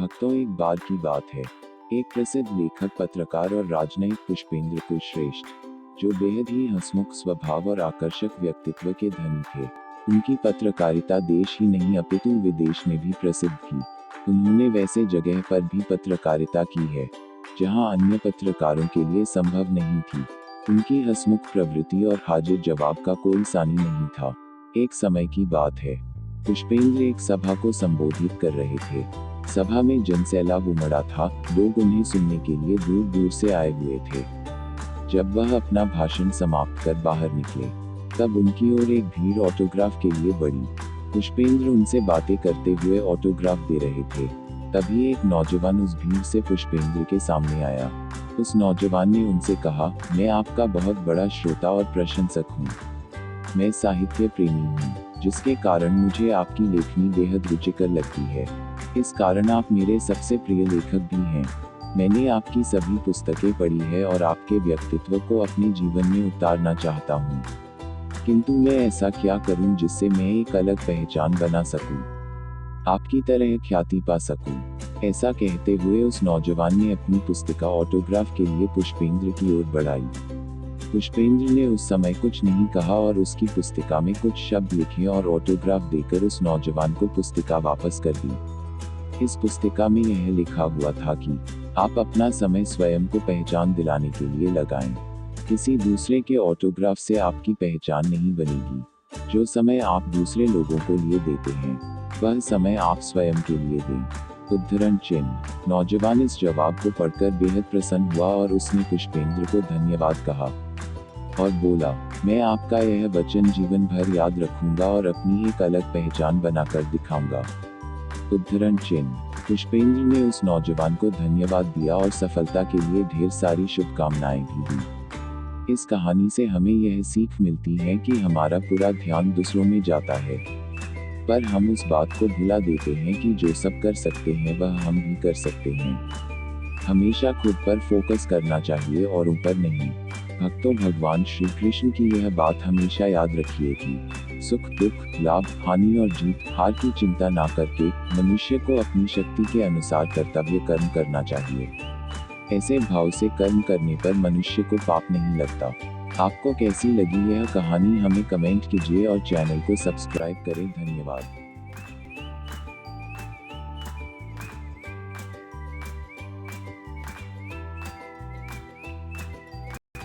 भक्तों, एक बार की बात है। एक प्रसिद्ध लेखक, पत्रकार और राजनयिक पुष्पेंद्र कुलश्रेष्ठ, जो बेहद ही हंसमुख स्वभाव और आकर्षक व्यक्तित्व के धनी थे। उनकी पत्रकारिता देश ही नहीं अपितु विदेश में भी प्रसिद्ध थी। उन्होंने वैसे जगह पर भी पत्रकारिता की है जहां अन्य पत्रकारों के लिए संभव नहीं थी। उनकी हंसमुख प्रवृत्ति और हाजिर जवाब का कोई सानी नहीं था। एक समय की बात है, पुष्पेंद्र एक सभा को संबोधित कर रहे थे। सभा में जनसैलाब उमड़ा था, लोग उन्हें सुनने के लिए दूर दूर से आए हुए थे। जब वह अपना भाषण समाप्त कर बाहर निकले, तब उनकी ओर एक भीड़ ऑटोग्राफ के लिए बढ़ी। पुष्पेंद्र उनसे बातें करते हुए ऑटोग्राफ दे रहे थे। तभी एक नौजवान उस भीड़ से पुष्पेंद्र के सामने आया। उस नौजवान ने उनसे कहा, मैं आपका बहुत बड़ा श्रोता और प्रशंसक हूँ। मैं साहित्य प्रेमी हूँ, जिसके कारण मुझे आपकी लेखनी बेहद रुचिकर लगती है। इस कारण आप मेरे सबसे प्रिय लेखक भी हैं। मैंने आपकी सभी पुस्तकें पढ़ी है और आपके व्यक्तित्व को अपने जीवन में उतारना चाहता हूँ। किंतु मैं ऐसा क्या करूँ जिससे मैं एक अलग पहचान बना सकूँ, आपकी तरह ख्याति पा सकूँ। ऐसा कहते हुए उस नौजवान ने अपनी पुस्तिका ऑटोग्राफ के लिए पुष्पेंद्र की ओर बढ़ाई। पुष्पेंद्र ने उस समय कुछ नहीं कहा और उसकी पुस्तिका में कुछ शब्द लिखे और ऑटोग्राफ देकर उस नौजवान को पुस्तिका वापस कर दी। इस पुस्तिका में यह लिखा हुआ था कि आप अपना समय स्वयं को पहचान दिलाने के लिए लगाएं। किसी दूसरे के ऑटोग्राफ से आपकी पहचान नहीं बनेगी। जो समय आप दूसरे लोगों को लिए देते हैं, वह समय आप स्वयं के लिए दें। उद्धरण चिन्ह। नौजवान इस जवाब को पढ़कर बेहद प्रसन्न हुआ और उसने पुष्पेंद्र को धन्यवाद कहा और बोला, मैं आपका यह वचन जीवन भर याद रखूंगा और अपनी एक अलग पहचान बनाकर दिखाऊंगा। उद्धरण चिन्ह। पुष्पेंद्र ने उस नौजवान को धन्यवाद दिया और सफलता के लिए ढेर सारी शुभकामनाएं भी दी। इस कहानी से हमें यह सीख मिलती है कि हमारा पूरा ध्यान दूसरों में जाता है, पर हम उस बात को भुला देते हैं कि जो सब कर सकते हैं वह हम भी कर सकते हैं। हमेशा खुद पर फोकस करना चाहिए और ऊपर नहीं। भक्तों, भगवान श्री कृष्ण की यह बात हमेशा याद रखिए कि सुख दुख, लाभ हानि और जीत हार की चिंता ना करके मनुष्य को अपनी शक्ति के अनुसार कर्तव्य कर्म करना चाहिए। ऐसे भाव से कर्म करने पर मनुष्य को पाप नहीं लगता। आपको कैसी लगी यह कहानी हमें कमेंट कीजिए और चैनल को सब्सक्राइब करें। धन्यवाद।